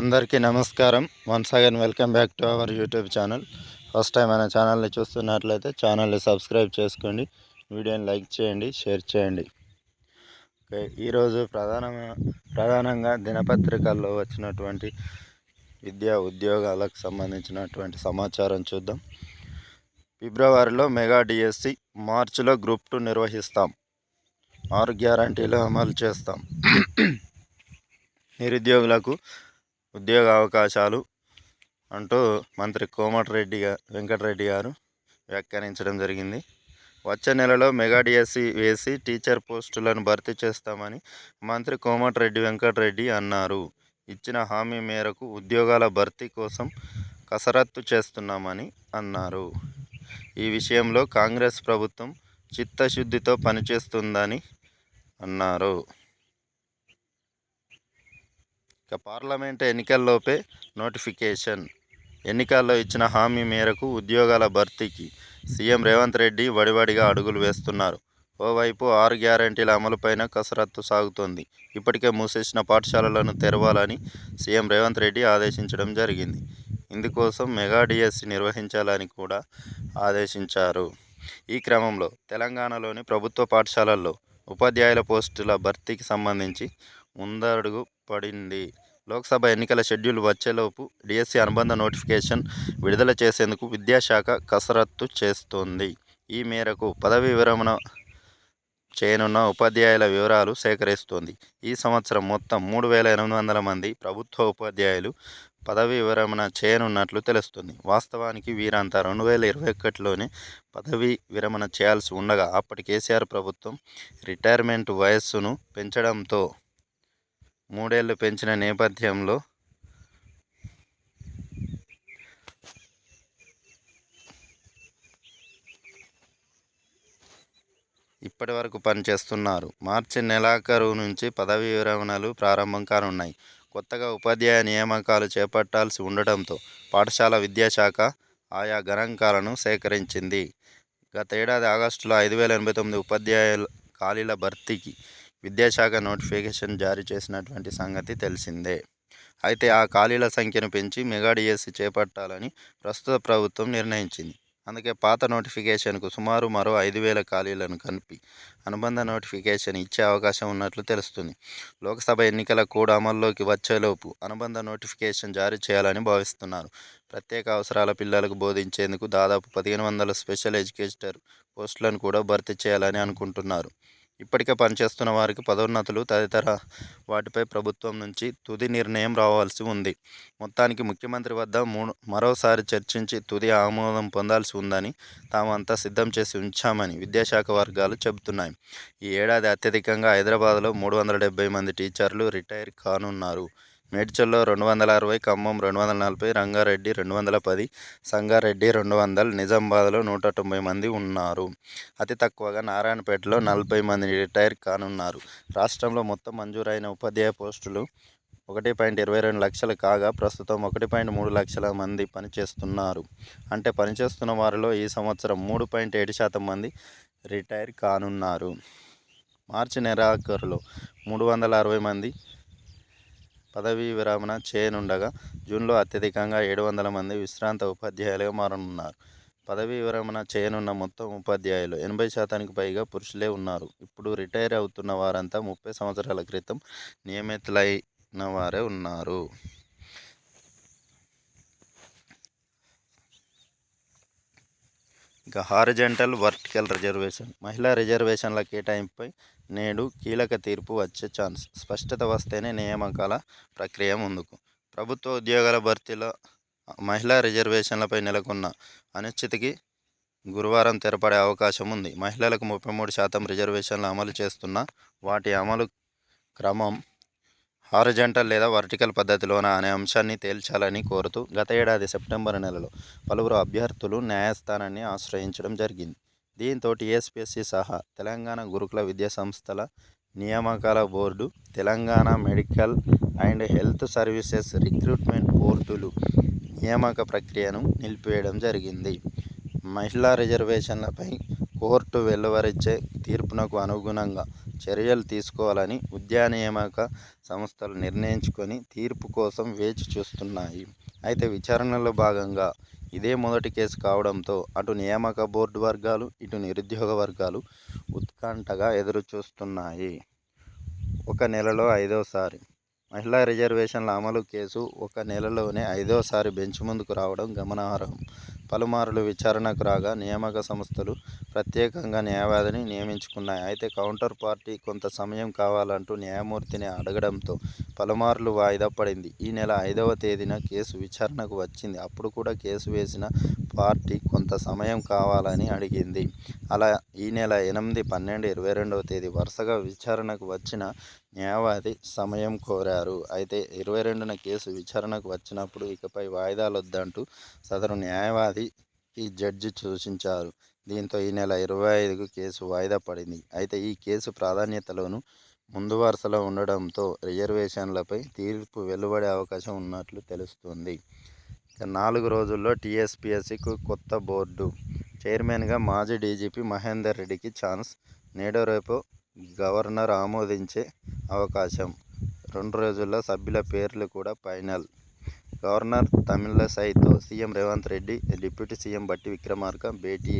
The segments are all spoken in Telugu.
అందరికీ నమస్కారం. Once again welcome back to our YouTube channel. First time మన ఛానల్ని చూస్తున్నట్లయితే ఛానల్ని సబ్స్క్రైబ్ చేసుకోండి, వీడియోని లైక్ చేయండి, షేర్ చేయండి. ఓకే, ఈరోజు ప్రధానంగా దినపత్రికల్లో వచ్చినటువంటి విద్యా ఉద్యోగాలకు సంబంధించినటువంటి సమాచారం చూద్దాం. ఫిబ్రవరిలో మెగా డిఎస్సి, మార్చిలో గ్రూప్ 2 నిర్వహిస్తాం, 6 గ్యారంటీలు అమలు చేస్తాం, నిరుద్యోగులకు ఉద్యోగ అవకాశాలు అంటూ మంత్రి కోమటిరెడ్డి వెంకటరెడ్డి గారు వ్యాఖ్యానించడం జరిగింది. వచ్చే నెలలో మెగా డిఎస్సి వేసి టీచర్ పోస్టులను భర్తీ చేస్తామని మంత్రి కోమటిరెడ్డి వెంకటరెడ్డి అన్నారు. ఇచ్చిన హామీ మేరకు ఉద్యోగాల భర్తీ కోసం కసరత్తు చేస్తున్నామని అన్నారు. ఈ విషయంలో కాంగ్రెస్ ప్రభుత్వం చిత్తశుద్ధితో పనిచేస్తుందని అన్నారు. ఇక పార్లమెంట్ ఎన్నికల్లోపే నోటిఫికేషన్. ఎన్నికల్లో ఇచ్చిన హామీ మేరకు ఉద్యోగాల భర్తీకి సీఎం రేవంత్ రెడ్డి వడివడిగా అడుగులు వేస్తున్నారు. ఓవైపు 6 గ్యారంటీల అమలుపైన కసరత్తు సాగుతోంది. ఇప్పటికే మూసేసిన పాఠశాలలను తెరవాలని సీఎం రేవంత్ రెడ్డి ఆదేశించడం జరిగింది. ఇందుకోసం మెగా డిఎస్సి నిర్వహించాలని కూడా ఆదేశించారు. ఈ క్రమంలో తెలంగాణలోని ప్రభుత్వ పాఠశాలల్లో ఉపాధ్యాయుల పోస్టుల భర్తీకి సంబంధించి ముందడుగు పడింది. లోక్సభ ఎన్నికల షెడ్యూల్ వచ్చేలోపు డిఎస్సి అనుబంధ నోటిఫికేషన్ విడుదల చేసేందుకు విద్యాశాఖ కసరత్తు చేస్తోంది. ఈ మేరకు పదవీ విరమణ చేయనున్న ఉపాధ్యాయుల వివరాలు సేకరిస్తోంది. ఈ సంవత్సరం మొత్తం 3,800 మంది ప్రభుత్వ ఉపాధ్యాయులు పదవీ విరమణ చేయనున్నట్లు తెలుస్తుంది. వాస్తవానికి వీరంతా 2021లోనే పదవీ విరమణ చేయాల్సి ఉండగా అప్పటి కేసీఆర్ ప్రభుత్వం రిటైర్మెంట్ వయస్సును పెంచడంతో 3 ఏళ్లు పెంచిన నేపథ్యంలో ఇప్పటి వరకు పనిచేస్తున్నారు. మార్చి నెలాఖరు నుంచి పదవీ విరమణలు ప్రారంభం కానున్నాయి. కొత్తగా ఉపాధ్యాయ నియామకాలు చేపట్టాల్సి ఉండటంతో పాఠశాల విద్యాశాఖ ఆయా గణాంకాలను సేకరించింది. గతేడాది ఆగస్టులో 5,089 ఉపాధ్యాయుల ఖాళీల భర్తీకి విద్యాశాఖ నోటిఫికేషన్ జారీ చేసినటువంటి సంగతి తెలిసిందే. అయితే ఆ ఖాళీల సంఖ్యను పెంచి మెగా డిఎస్సి చేపట్టాలని ప్రస్తుత ప్రభుత్వం నిర్ణయించింది. అందుకే పాత నోటిఫికేషన్కు సుమారు మరో 5,000 ఖాళీలను కలిపి అనుబంధ నోటిఫికేషన్ ఇచ్చే అవకాశం ఉన్నట్లు తెలుస్తుంది. లోక్సభ ఎన్నికల కోడ్ అమల్లోకి వచ్చేలోపు అనుబంధ నోటిఫికేషన్ జారీ చేయాలని భావిస్తున్నారు. ప్రత్యేక అవసరాల పిల్లలకు బోధించేందుకు దాదాపు 1,500 స్పెషల్ ఎడ్యుకేటర్ పోస్టులను కూడా భర్తీ చేయాలని అనుకుంటున్నారు. ఇప్పటికే పనిచేస్తున్న వారికి పదోన్నతులు తదితర వాటిపై ప్రభుత్వం నుంచి తుది నిర్ణయం రావాల్సి ఉంది. మొత్తానికి ముఖ్యమంత్రి వద్ద మరోసారి చర్చించి తుది ఆమోదం పొందాల్సి ఉందని తామంతా సిద్ధం చేసి ఉంచామని విద్యాశాఖ వర్గాలు చెబుతున్నాయి. ఈ ఏడాది అత్యధికంగా హైదరాబాద్లో 370 మంది టీచర్లు రిటైర్ కానున్నారు. మేడ్చల్లో 260, ఖమ్మం 240, రంగారెడ్డి 210, సంగారెడ్డి 200, నిజామాబాద్లో 190 మంది ఉన్నారు. అతి తక్కువగా నారాయణపేటలో 40 మంది రిటైర్ కానున్నారు. రాష్ట్రంలో మొత్తం మంజూరైన ఉపాధ్యాయ పోస్టులు 1.22 లక్షలు కాగా ప్రస్తుతం 1.3 లక్షల మంది పనిచేస్తున్నారు. అంటే పనిచేస్తున్న వారిలో ఈ సంవత్సరం 3.7% మంది రిటైర్ కానున్నారు. మార్చి నెలాఖరులో 360 మంది పదవీ విరమణ చేయనుండగా జూన్లో అత్యధికంగా 700 మంది విశ్రాంత ఉపాధ్యాయులుగా మారనున్నారు. పదవీ విరమణ చేయనున్న మొత్తం ఉపాధ్యాయులు 80% పైగా పురుషులే ఉన్నారు. ఇప్పుడు రిటైర్ అవుతున్న వారంతా 30 సంవత్సరాల క్రితం నియమితులైన వారే ఉన్నారు. ఇక హారిజంటల్, వర్టికల్ రిజర్వేషన్, మహిళా రిజర్వేషన్ల కేటాయింపుపై నేడు కీలక తీర్పు వచ్చే ఛాన్స్. స్పష్టత వస్తేనే నియామకాల ప్రక్రియ ముందుకు. ప్రభుత్వ ఉద్యోగాల భర్తీలో మహిళా రిజర్వేషన్లపై నెలకొన్న అనిశ్చితికి గురువారం తెరపడే అవకాశం ఉంది. మహిళలకు 33% రిజర్వేషన్లు అమలు చేస్తున్నా వాటి అమలు క్రమం హారిజంటల్ లేదా వర్టికల్ పద్ధతిలోనా అనే అంశాన్ని తేల్చాలని కోరుతూ గత ఏడాది సెప్టెంబర్ నెలలో పలువురు అభ్యర్థులు న్యాయస్థానాన్ని ఆశ్రయించడం జరిగింది. దీంతో టీఎస్పీఎస్సీ సహా తెలంగాణ గురుకుల విద్యా సంస్థల నియామకాల board, Telangana medical and health services recruitment బోర్డులు నియామక ప్రక్రియను నిలిపివేయడం జరిగింది. మహిళా రిజర్వేషన్లపై కోర్టు వెలువరించే తీర్పునకు అనుగుణంగా చర్యలు తీసుకోవాలని ఉద్యాన నియామక సంస్థలు నిర్ణయించుకొని తీర్పు కోసం వేచి చూస్తున్నాయి. అయితే విచారణలో భాగంగా ఇదే మొదటి కేసు కావడంతో అటు నియామక బోర్డు వర్గాలు, ఇటు నిరుద్యోగ వర్గాలు ఉత్కంఠగా ఎదురుచూస్తున్నాయి. ఒక నెలలో 5వసారి మహిళా రిజర్వేషన్ల అమలు కేసు ఒక నెలలోనే 5వసారి బెంచ్ ముందుకు రావడం గమనార్హం. పలుమార్లు విచారణకు రాగా నియామక సంస్థలు ప్రత్యేకంగా న్యాయవాదిని నియమించుకున్నాయి. అయితే కౌంటర్ పార్టీ కొంత సమయం కావాలంటూ న్యాయమూర్తిని అడగడంతో పలుమార్లు వాయిదా పడింది. ఈ నెల 5వ తేదీన కేసు విచారణకు వచ్చింది. అప్పుడు కూడా కేసు వేసిన పార్టీ కొంత సమయం కావాలని అడిగింది. అలా ఈ నెల 8, 12, 22వ తేదీ వరుసగా విచారణకు వచ్చిన న్యాయవాది సమయం కోరారు. అయితే 22న కేసు విచారణకు వచ్చినప్పుడు ఇకపై వాయిదాలొద్దంటూ సదరు న్యాయవాదికి జడ్జి సూచించారు. దీంతో ఈ నెల 25కు కేసు వాయిదా పడింది. అయితే ఈ కేసు ప్రాధాన్యతలోనూ ముందు వరుసలో ఉండడంతో రిజర్వేషన్లపై తీర్పు వెలువడే అవకాశం ఉన్నట్లు తెలుస్తోంది. ఇక 4 రోజుల్లో టీఎస్పీఎస్సీకి కొత్త బోర్డు చైర్మన్గా మాజీ డీజీపీ మహేందర్ రెడ్డికి ఛాన్స్. నేడో రేపో గవర్నర్ ఆమోదించే అవకాశం. 2 రోజుల్లో సభ్యుల పేర్లు కూడా ఫైనల్. గవర్నర్ తమిళసైతో CM Revanth Reddy, deputy CM Bhatti Vikramarka భేటీ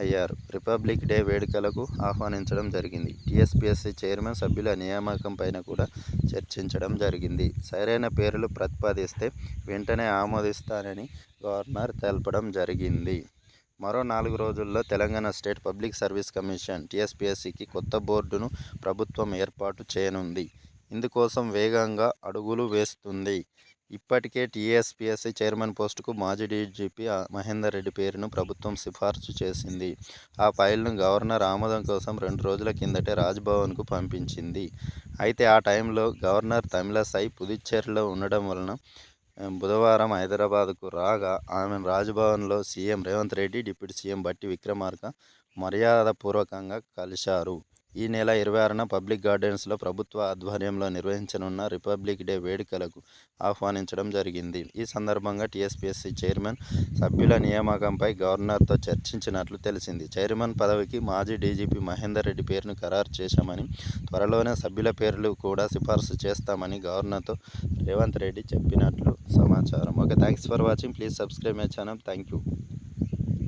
అయ్యారు. రిపబ్లిక్ డే వేడుకలకు ఆహ్వానించడం జరిగింది. టీఎస్పీఎస్సీ చైర్మన్ సభ్యుల నియామకం పైన కూడా చర్చించడం జరిగింది. సరైన పేర్లు ప్రతిపాదిస్తే వెంటనే ఆమోదిస్తానని గవర్నర్ తెలపడం జరిగింది. మరో 4 రోజుల్లో Telangana state public service commission టీఎస్పీఎస్సీకి కొత్త బోర్డును ప్రభుత్వం ఏర్పాటు చేయనుంది. ఇందుకోసం వేగంగా అడుగులు వేస్తుంది. ఇప్పటికే టీఎస్పీఎస్సీ చైర్మన్ పోస్టుకు మాజీ డీజీపీ మహేందర్ రెడ్డి పేరును ప్రభుత్వం సిఫార్సు చేసింది. ఆ ఫైల్ను గవర్నర్ ఆమోదం కోసం 2 రోజుల కిందటే రాజ్భవన్కు పంపించింది. అయితే ఆ టైంలో గవర్నర్ తమిళసై పుదుచ్చేరిలో ఉండడం వలన బుధవారం హైదరాబాద్కు రాగా ఆమెను రాజ్భవన్లో CM Revanth Reddy, deputy CM Bhatti Vikramarka మర్యాదపూర్వకంగా కలిశారు. ఈ నెల 26న పబ్లిక్ గార్డెన్స్లో ప్రభుత్వ ఆధ్వర్యంలో నిర్వహించనున్న రిపబ్లిక్ డే వేడుకలకు ఆహ్వానించడం జరిగింది. ఈ సందర్భంగా టీఎస్పీఎస్సీ చైర్మన్ సభ్యుల నియామకంపై గవర్నర్తో చర్చించినట్లు తెలిసింది. చైర్మన్ పదవికి మాజీ డీజీపీ మహేందర్ రెడ్డి పేరును ఖరారు చేశామని, త్వరలోనే సభ్యుల పేర్లు కూడా సిఫార్సు చేస్తామని గవర్నర్తో రేవంత్ రెడ్డి చెప్పినట్లు సమాచారం. Okay, thanks for watching. Please subscribe my channel. Thank you.